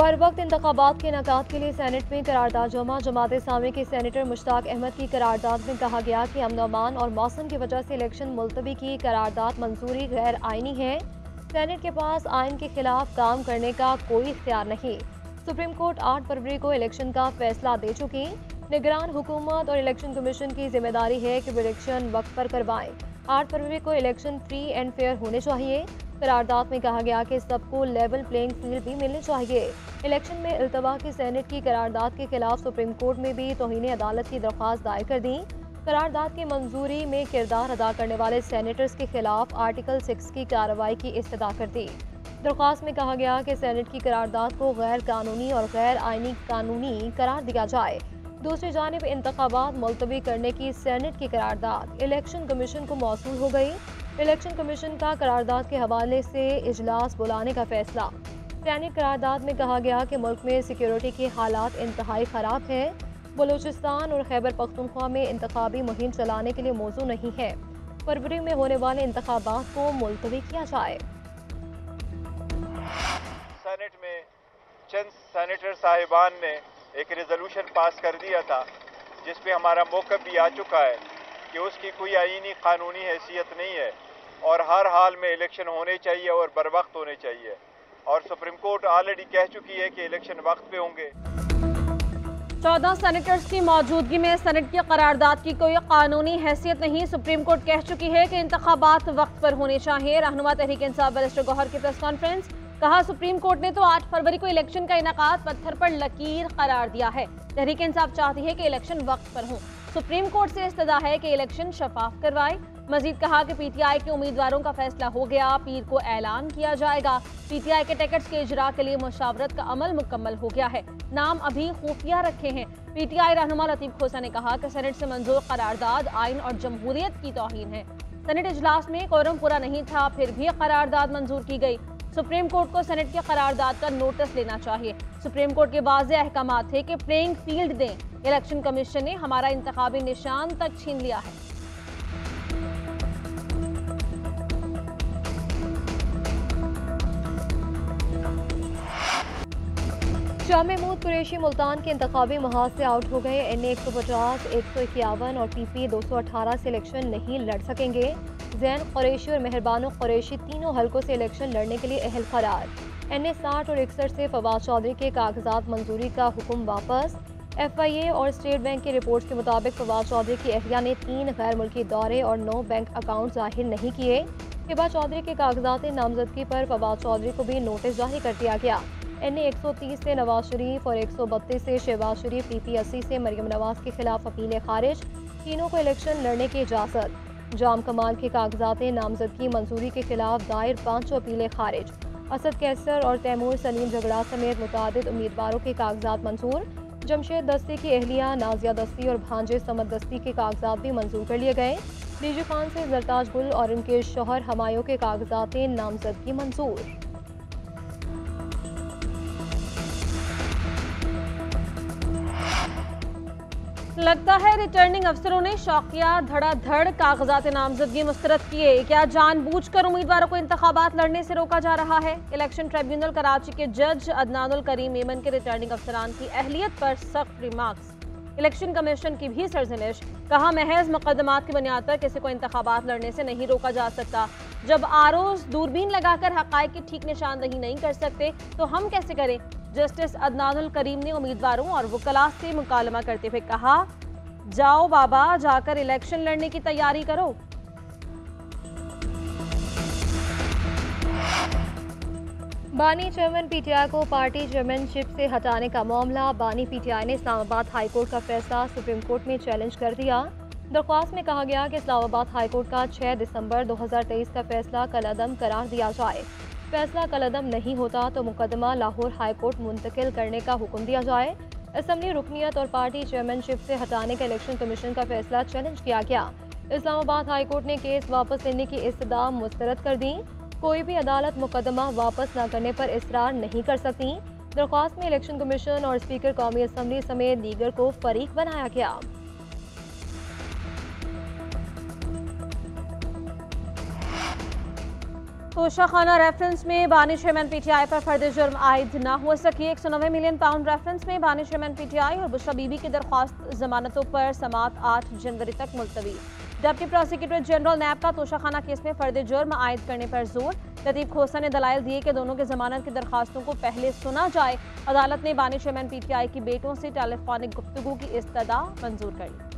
बर वक्त इंतखाबात के इनेकाद के लिए सैनेट में करारदाद जमा। जमात इस्लामी के सेनेटर मुश्ताक अहमद की करारदाद में कहा गया कि अमन अमान और मौसम की वजह से इलेक्शन मुलतवी की करारदाद मंजूरी गैर आइनी है। सैनेट के पास आइन के खिलाफ काम करने का कोई इख्तियार नहीं। सुप्रीम कोर्ट 8 फरवरी को इलेक्शन का फैसला दे चुकी। निगरान हुकूमत और इलेक्शन कमीशन की जिम्मेदारी है कि वो इलेक्शन वक्त पर करवाएं। 8 फरवरी को इलेक्शन फ्री एंड फेयर होने चाहिए। करारदाद में कहा गया कि सबको लेवल प्लेइंग फील्ड भी मिलनी चाहिए। इलेक्शन में इल्तवा की सेनेट की करारदाद के खिलाफ सुप्रीम कोर्ट में भी तौहीन अदालत की दरख्वास्त दायर कर दी। करारदाद की मंजूरी में किरदार अदा करने वाले सेनेटर्स के खिलाफ आर्टिकल 6 की कार्रवाई की इस्तदा कर दी। दरख्वास्त में कहा गया कि सेनेट की करारदाद को गैर कानूनी और गैर आइनी कानूनी करार दिया जाए। दूसरी जानिब इंतखाबात मुलतवी करने की सेनेट की करारदाद इलेक्शन कमीशन को मौसूल हो गई। इलेक्शन कमीशन का करारदाद के हवाले से इजलास बुलाने का फैसला। सैनिक करारदाद में कहा गया कि मुल्क में सिक्योरिटी के हालात इंतहाई ख़राब है। बलूचिस्तान और खैबर पख्तूनख्वा में इंतखाबी मुहिम चलाने के लिए मौजू नहीं है। फरवरी में होने वाले इंतखाबात को मुलतवी किया जाए। सेनेट में चंद सेनेटर साहिबान ने एक रेजोल्यूशन पास कर दिया था जिसपे हमारा मौक़िफ़ भी आ चुका है कि उसकी कोई आईनी कानूनी हैसियत नहीं है और हर हाल में इलेक्शन होने चाहिए और बर वक्त होने चाहिए। और सुप्रीम कोर्ट ऑलरेडी कह चुकी है कि इलेक्शन वक्त पे होंगे। 14 सेनेटर्स की मौजूदगी में सेनेट की करारदाद की कोई कानूनी हैसियत नहीं। सुप्रीम कोर्ट कह चुकी है कि इंतखाबात वक्त पर होने चाहिए। रहनुमा तहरीक इंसाफ बैरिस्टर गौहर की प्रेस कॉन्फ्रेंस। कहा सुप्रीम कोर्ट ने तो 8 फरवरी को इलेक्शन का इनेकाद पत्थर पर लकीर करार दिया है। तहरीक इंसाफ चाहती है कि इलेक्शन वक्त पर हो। सुप्रीम कोर्ट से इस्तदा है कि इलेक्शन शफाफ करवाए। मजीद कहा कि पीटीआई के उम्मीदवारों का फैसला हो गया, पीर को ऐलान किया जाएगा। पीटीआई के टिकट्स के इजरा के लिए मुशावरत का अमल मुकम्मल हो गया है, नाम अभी खुफिया रखे हैं। पीटीआई रहनुमा लतीफ खोसा ने कहा कि सेनेट से मंजूर करारदाद आइन और जमहूरियत की तौहीन है। सेनेट इजलास में कोरम पूरा नहीं था, फिर भी करारदाद मंजूर की गई। सुप्रीम कोर्ट को सेनेट की करारदाद का नोटिस लेना चाहिए। सुप्रीम कोर्ट के वाज़े अहकामात थे कि प्लेइंग फील्ड दें। इलेक्शन कमीशन ने हमारा इंतखाबी निशान तक छीन लिया है। शाह महमूद कुरैशी मुल्तान के इंतखाबी महाज से आउट हो गए। NA 150, 151 और TP 218 से इलेक्शन नहीं लड़ सकेंगे। जैन कुरैशी और मेहरबानो कुरैशी तीनों हलकों से इलेक्शन लड़ने के लिए अहल करार। NA 60 और 61 से फवाद चौधरी के कागजात मंजूरी का हुक्म वापस। FIA और स्टेट बैंक की रिपोर्ट्स के मुताबिक फवाद चौधरी की अहलिया ने 3 गैर मुल्की दौरे और 9 बैंक अकाउंट जाहिर नहीं किए। हिबा चौधरी के कागजात नामजदगी पर फवाद चौधरी को भी नोटिस जारी कर दिया गया। NA 130 से नवाज शरीफ और 132 से शहबाज शरीफ, PP 80 से मरियम नवाज के खिलाफ अपीलें खारिज। तीनों को इलेक्शन लड़ने की इजाज़त। जाम कमाल के कागजात नामजदगी मंजूरी के खिलाफ दायर 5 अपीलें खारिज। असद कैसर और तैमूर सलीम झगड़ा समेत मुतादिद उम्मीदवारों के कागजात मंजूर। जमशेद दस्ती की अहलिया नाजिया दस्ती और भांजे समद दस्ती के कागजात भी मंजूर कर लिए गए। लीजू खान से जरताज गुल और उनके शौहर हमायों के कागजात नामजदगी मंजूर। लगता है रिटर्निंग अफसरों ने शौकिया धड़ाधड़ कागजात नामजदगी मुस्तरद किए। क्या जानबूझकर उम्मीदवारों को इंतखाबात लड़ने से रोका जा रहा है? इलेक्शन ट्रिब्यूनल कराची के जज अदनानुल करीम मेमन के रिटर्निंग अफसरान की अहलियत पर सख्त रिमार्क्स। इलेक्शन कमीशन की भी सरजनिश। कहा महज मुकदमात की बुनियाद पर किसी को इंतखाबात लड़ने से नहीं रोका जा सकता। जब आरोज दूरबीन लगाकर हकायक की ठीक निशानदही नहीं कर सकते तो हम कैसे करें? जस्टिस अदनानुल करीम ने उम्मीदवारों और वकला से मुकालमा करते हुए कहा, जाओ बाबा, जाकर इलेक्शन लड़ने की तैयारी करो। बानी चेयरमैन PTI को पार्टी चेयरमैनशिप से हटाने का मामला। बानी PTI ने इस्लामाबाद हाईकोर्ट का फैसला सुप्रीम कोर्ट में चैलेंज कर दिया। दरख्वास्त में कहा गया कि इस्लामाबाद हाईकोर्ट का 6 दिसंबर 2023 का फैसला कलअदम करार दिया जाए। फैसला कलअदम नहीं होता तो मुकदमा लाहौर हाईकोर्ट मुंतकिल करने का हुक्म दिया जाए। असम्बली रुकनियत और पार्टी चेयरमैनशिप से हटाने का इलेक्शन कमीशन का फैसला चैलेंज किया गया। इस्लामाबाद हाईकोर्ट ने केस वापस लेने की इस्तदा मुस्तरद कर दी। कोई भी अदालत मुकदमा वापस न करने पर इसरार नहीं कर सकती। दरख्वास्त में इलेक्शन कमीशन और स्पीकर कौमी असम्बली समेत दीगर को फरीक बनाया गया। तोशाखाना रेफरेंस में बानिश रहमान पीटीआई पर फर्द जुर्म आयद न हो सकी। 190 मिलियन पाउंड रेफरेंस में बानिश रहमान पीटीआई और बुशरा बीबी की दरख्वास्त जमानतों पर समात 8 जनवरी तक मुलतवी। डिप्टी प्रोसिक्यूटर जनरल नैब का तोशाखाना केस में फर्द जुर्म आयद करने पर जोर। लतीफ खोसा ने दलाइल दिए कि दोनों के जमानत की दरखास्तों को पहले सुना जाए। अदालत ने बानिश रहमान पीटीआई की बेटों से टेलीफोनिक गुफ्तगू की इस्तदा मंजूर कर ली।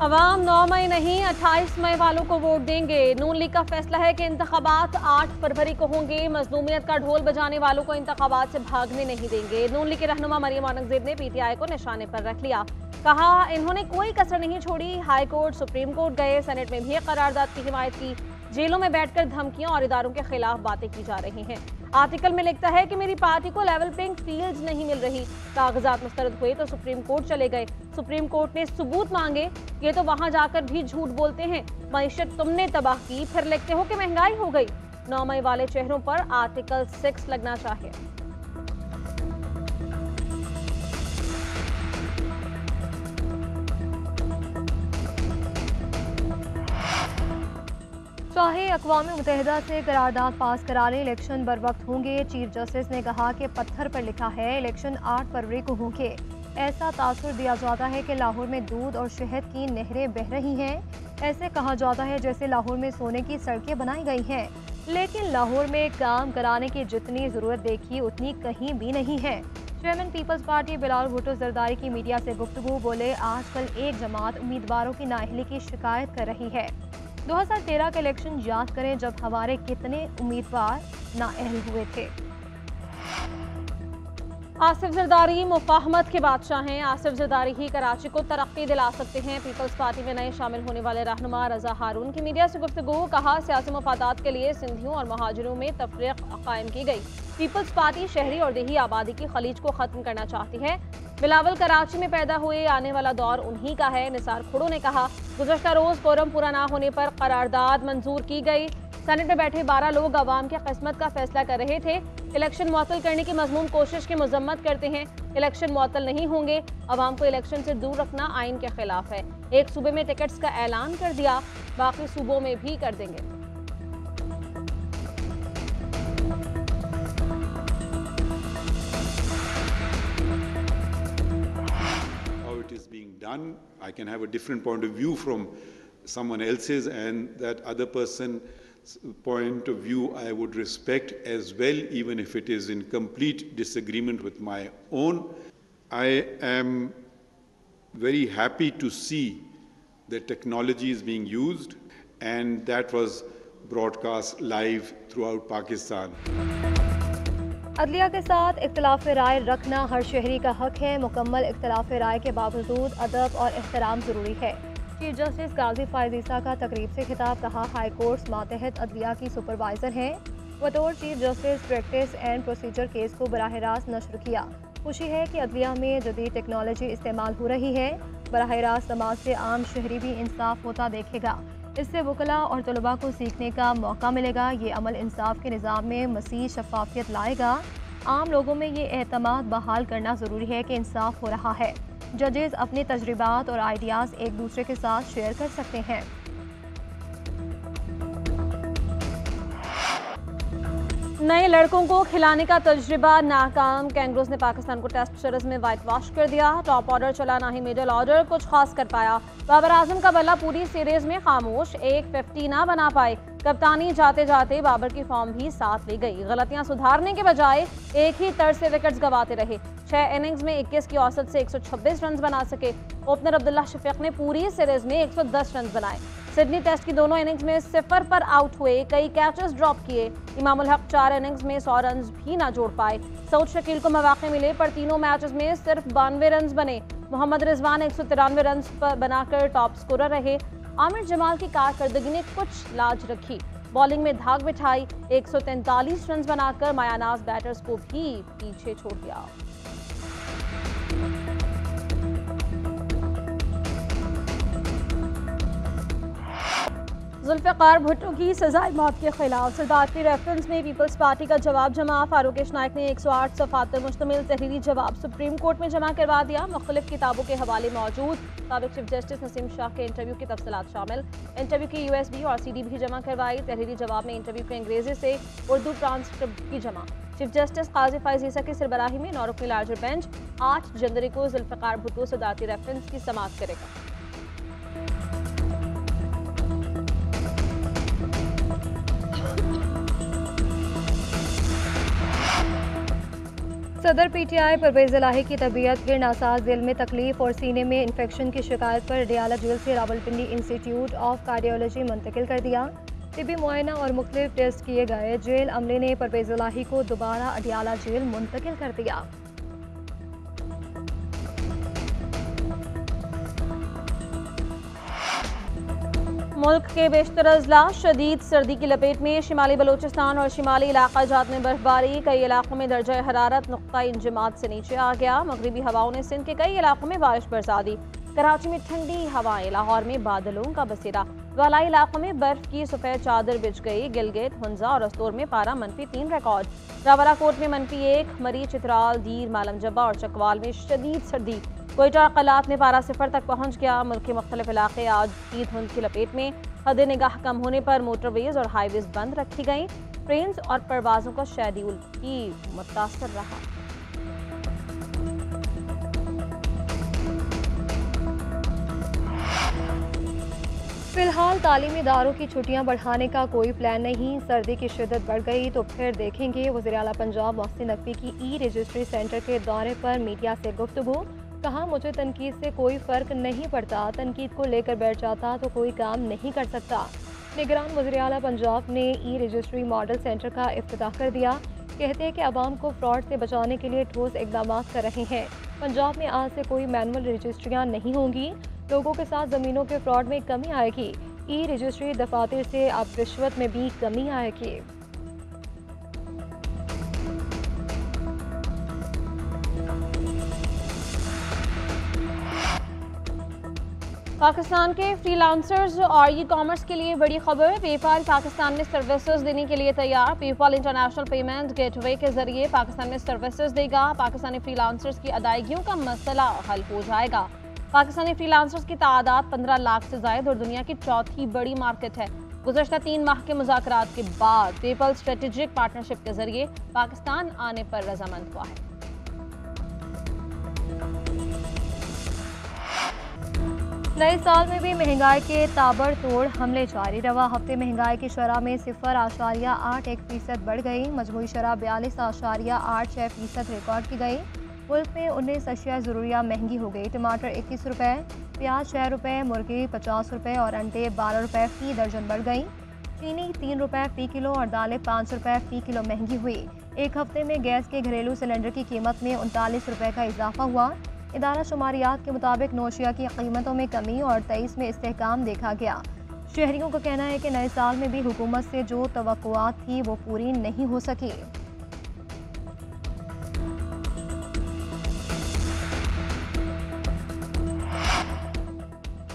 अवाम 9 मई नहीं 28 मई वालों को वोट देंगे। नून लीग का फैसला है कि इंतखाबात 8 फरवरी को होंगे। मजलूमियत का ढोल बजाने वालों को इंतखाबात से भागने नहीं देंगे। नून लीग के रहनुमा मरियम औरंगजेब ने पीटीआई को निशाने पर रख लिया। कहा इन्होंने कोई कसर नहीं छोड़ी। हाई कोर्ट सुप्रीम कोर्ट गए, सेनेट में भी करारदाद की हिमायत की। जेलों में बैठकर धमकियां और इदारों के खिलाफ बातें की जा रही हैं। आर्टिकल में लिखता है कि मेरी पार्टी को लेवल प्लेइंग फील्ड नहीं मिल रही। कागजात मुस्तरद हुए तो सुप्रीम कोर्ट चले गए। सुप्रीम कोर्ट ने सबूत मांगे, ये तो वहां जाकर भी झूठ बोलते हैं। मईशत तुमने तबाह की, फिर लिखते हो कि महंगाई हो गई। 9 मई वाले चेहरों पर आर्टिकल 6 लगना चाहिए। चाहे अक़वाम मुत्तहिदा से करारदाद पास करा ले, इलेक्शन बर वक्त होंगे। चीफ जस्टिस ने कहा कि पत्थर पर लिखा है इलेक्शन 8 फरवरी को होंगे। ऐसा तासुर दिया जाता है कि लाहौर में दूध और शहद की नहरें बह रही हैं। ऐसे कहा जाता है जैसे लाहौर में सोने की सड़कें बनाई गई हैं, लेकिन लाहौर में काम कराने की जितनी ज़रूरत देखी उतनी कहीं भी नहीं है। चेयरमैन पीपल्स पार्टी बिलावल भुट्टो जरदारी की मीडिया से गुफ्तगू बोले, आजकल एक जमात उम्मीदवारों की नाअहली की शिकायत कर रही है। 2013 का इलेक्शन याद करें जब हमारे कितने उम्मीदवार नाअहल हुए थे। आसिफ जरदारी मुफाहमत के बादशाह हैं। आसिफ जरदारी ही कराची को तरक्की दिला सकते हैं। पीपल्स पार्टी में नए शामिल होने वाले रहनुमा रजा हारून की मीडिया से गुफ्तगू। कहा सियासी मफादात के लिए सिंधियों और महाजिरों में तफरीक कायम की गई। पीपल्स पार्टी शहरी और देही आबादी की खलीज को खत्म करना चाहती है। बिलावल कराची में पैदा हुए, आने वाला दौर उन्हीं का है। निसार खुड़ो ने कहा गुज़श्ता रोज कोरम पूरा ना होने पर करारदाद मंजूर की गई। सेनेट में बैठे 12 लोग अवाम की किस्मत का फैसला कर रहे थे। इलेक्शन मुअत्तल करने की मजमून कोशिश की मजम्मत करते हैं। इलेक्शन मुअत्तल नहीं होंगे। अवाम को इलेक्शन से दूर रखना आइन के खिलाफ है। एक सूबे में टिकट्स का ऐलान कर दिया, बाकी सूबों में भी कर देंगे। Done. I can have a different point of view from someone else's, and that other person's point of view I would respect as well, even if it is in complete disagreement with my own. I am very happy to see that technology is being used, and that was broadcast live throughout Pakistan. अदलिया के साथ इख्तिलाफ राय रखना हर शहरी का हक है। मुकम्मल इख्तिलाफ राय के बावजूद अदब और एहतराम ज़रूरी है। चीफ जस्टिस गाजी फायज़ ईसा का तकरीब से खिताब। कहा हाई कोर्ट्स मातहत अदलिया की सुपरवाइज़र हैं। बतौर chief justice practice and procedure case को बराह रास्त नशर किया। खुशी है कि अदलिया में जदीद टेक्नोलॉजी इस्तेमाल हो रही है। बराह रास्त समाज से आम शहरी भी इंसाफ होता देखेगा। इससे वकला और तलबा को सीखने का मौका मिलेगा। ये अमल इंसाफ के निज़ाम में मज़ीद शफाफियत लाएगा। आम लोगों में ये एतमाद बहाल करना ज़रूरी है कि इंसाफ हो रहा है। जजेस अपने तजर्बात और आइडियाज़ एक दूसरे के साथ शेयर कर सकते हैं। नए लड़कों को खिलाने का तजुर्बा नाकाम। कैंगरूज ने पाकिस्तान को टेस्ट सीरीज में वाइट वॉश कर दिया। टॉप ऑर्डर चला, ना ही मिडिल ऑर्डर कुछ खास कर पाया। बाबर आजम का बल्ला पूरी सीरीज में खामोश, एक 50 ना बना पाए। कप्तानी जाते जाते बाबर की फॉर्म भी साथ ले गई। गलतियां सुधारने के बजाय एक ही तर्ज से विकेट्स गंवाते रहे। 6 इनिंग्स में 21 की औसत से 126 रन बना सके। ओपनर अब्दुल्ला शफीक ने पूरी सीरीज में 110 रन बनाए। सिडनी टेस्ट की दोनों इनिंग्स में 0 पर आउट हुए, कई कैचेस ड्रॉप किए। इमामुल हक 4 इनिंग्स में 100 रन भी ना जोड़ पाए। सऊद शकील को मौके मिले पर तीनों मैचेस में सिर्फ 92 रन बने। मोहम्मद रिजवान 193 रन बनाकर टॉप स्कोरर रहे। आमिर जमाल की कारकर्दगी ने कुछ लाज रखी। बॉलिंग में धाक बिठाई, 143 रन बनाकर मायानाज बैटर्स को भी पीछे छोड़ दिया। जुल्फ़िकार भुट्टो की सजाए मौत के खिलाफ सरदार के रेफरेंस में पीपल्स पार्टी का जवाब जमा। फारूक नाइक ने 108 सफ़ात पर मुश्तमिल तहरीरी जवाब सुप्रीम कोर्ट में जमा करवा दिया। मुख्तलिफ किताबों के हवाले मौजूद। साबिक़ चीफ जस्टिस नसीम शाह के इंटरव्यू की तफसीलात शामिल। इंटरव्यू की USB और CD भी जमा करवाई। तहरीरी जवाब में इंटरव्यू के अंग्रेजी से उर्दू ट्रांसक्रिप्ट की जमा। चीफ जस्टिस काजी फैज़ ईसा की सरबराही में 9 रुकनी लार्जर बेंच 8 जनवरी को जुल्फ़िकार भुट्टो सदारती रेफरेंस की समाअत करेगा। सदर PTI परवेज़ इलाही की तबीयत गिर नासाज, दिल में तकलीफ और सीने में इन्फेक्शन की शिकायत पर अडियाला जेल से रावलपिंडी इंस्टीट्यूट ऑफ कार्डियोलॉजी मुंतकिल कर दिया। तिबी मुआयना और मुख्तलिफ टेस्ट किए गए। जेल अमले ने परवेज़ इलाही को दोबारा अडियाला जेल मुंतकिल कर दिया। मुल्क के बेशतर अजला शदीद सर्दी की लपेट में। शिमाली बलूचिस्तान और शिमाली इलाका जात में बर्फबारी। कई इलाकों में दर्जा हरारत नुक्ता इंजमात से नीचे आ गया। मगरबी हवाओं ने सिंध के कई इलाकों में बारिश बरसा दी। कराची में ठंडी हवाएं, लाहौर में बादलों का बसेरा। वालाई इलाकों में बर्फ की सफेद चादर बिछ गई। गिलगित, हुंजा और अस्तोर में पारा -3 रिकॉर्ड। रावलाकोट में -1, मरी, चित्राल, दीर, मालम जब्बा और चकवाल में शदीद सर्दी। कोयटा और कलात में पारा 0 तक पहुंच गया। मुल्क के मुख्तलिफ इलाके आज शीत धुंध की लपेट में। हद निगाह कम होने पर मोटरवेज और हाईवेज बंद रखी गई। ट्रेन और परवाजों का शेड्यूल भी मुतासर रहा। फिलहाल तालीमी इदारों की छुट्टियां बढ़ाने का कोई प्लान नहीं। सर्दी की शिद्दत बढ़ गई तो फिर देखेंगे। वज़ीर आला पंजाब मोहसिन नकवी की ई-रजिस्ट्री सेंटर के दौरे पर मीडिया से गुफ्तगू। कहा, मुझे तनकीद से कोई फ़र्क नहीं पड़ता। तनकीद को लेकर बैठ जाता तो कोई काम नहीं कर सकता। निगरान वज़ीर आला पंजाब ने ई-रजिस्ट्री मॉडल सेंटर का इफ्तिताह कर दिया। कहते हैं कि आवाम को फ्रॉड से बचाने के लिए ठोस इकदाम कर रहे हैं। पंजाब में आज से कोई मैनुअल रजिस्ट्रियाँ नहीं होंगी। लोगों के साथ ज़मीनों के फ्रॉड में कमी आएगी। ई-रजिस्ट्री दफातर से अब रिश्वत में भी कमी आएगी। पाकिस्तान के फ्रीलांसर्स और ई-कॉमर्स के लिए बड़ी खबर। पेपाल पाकिस्तान में सर्विसेज देने के लिए तैयार। पेपाल इंटरनेशनल पेमेंट गेटवे के जरिए पाकिस्तान में सर्विसेज देगा। पाकिस्तानी फ्रीलांसर्स की अदायगियों का मसला हल हो जाएगा। पाकिस्तानी फ्रीलांसर्स की तादाद 15 लाख से ज़ायद और दुनिया की चौथी बड़ी मार्केट है। गुज़श्ता 3 माह के मुज़ाकरात के बाद पेपाल स्ट्रेटेजिक पार्टनरशिप के जरिए पाकिस्तान आने पर रजामंद हुआ है। नए साल में भी महंगाई के ताबड़तोड़ हमले जारी रहा। हफ्ते महंगाई की शरह में 0.81% बढ़ गई। मजमूई शरह 42.86% रिकॉर्ड की गई। मुल्क में 19 अशिया ज़रूरिया महंगी हो गई। टमाटर 21 रुपये, प्याज 6 रुपये, मुर्गी 50 रुपये और अंडे 12 रुपये फ़ी दर्जन बढ़ गई। चीनी 3 रुपये फ़ी किलो और दालें 5 रुपये फ़ी किलो महंगी हुई। एक हफ्ते में गैस के घरेलू सिलेंडर की कीमत में 39 रुपये का इजाफा हुआ। इदारा शुमारियात के मुताबिक नौशिया की कीमतों में कमी और 23 में इस्तेहकाम देखा गया। शहरियों का कहना है कि नए साल में भी हुकूमत से जो तवक्कुआत थी वो पूरी नहीं हो सकी।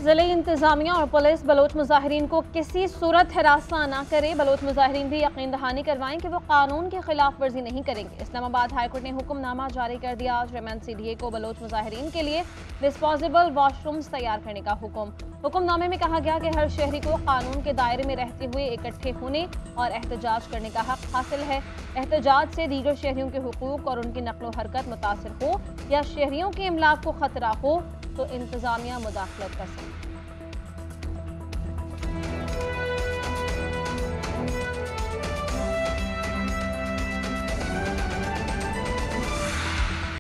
ज़िले इंतजामिया और पुलिस बलोच मुजाहिरीन को किसी सूरत हिरासा न करे। बलोच मुजाहिरीन भी यकीन दहानी करवाएं कि वो कानून की खिलाफ वर्जी नहीं करेंगे। इस्लामाबाद हाईकोर्ट ने हुक्मनामा जारी कर दिया। चेयरमैन CDA को बलोच मुजाहिरीन के लिए डिस्पोजेबल वॉशरूम्स तैयार करने का हुक्म। हुक्मनामे में कहा गया कि हर शहरी को कानून के दायरे में रहते हुए इकट्ठे होने और एहतजाज करने का हक हासिल है। एहतजाज से दीगर शहरियों के हुकूक और उनकी नक्लो हरकत मुतासर हो या शहरियों के इमलाक को खतरा हो तो इंतजामिया मुदाखलत कर सकती है।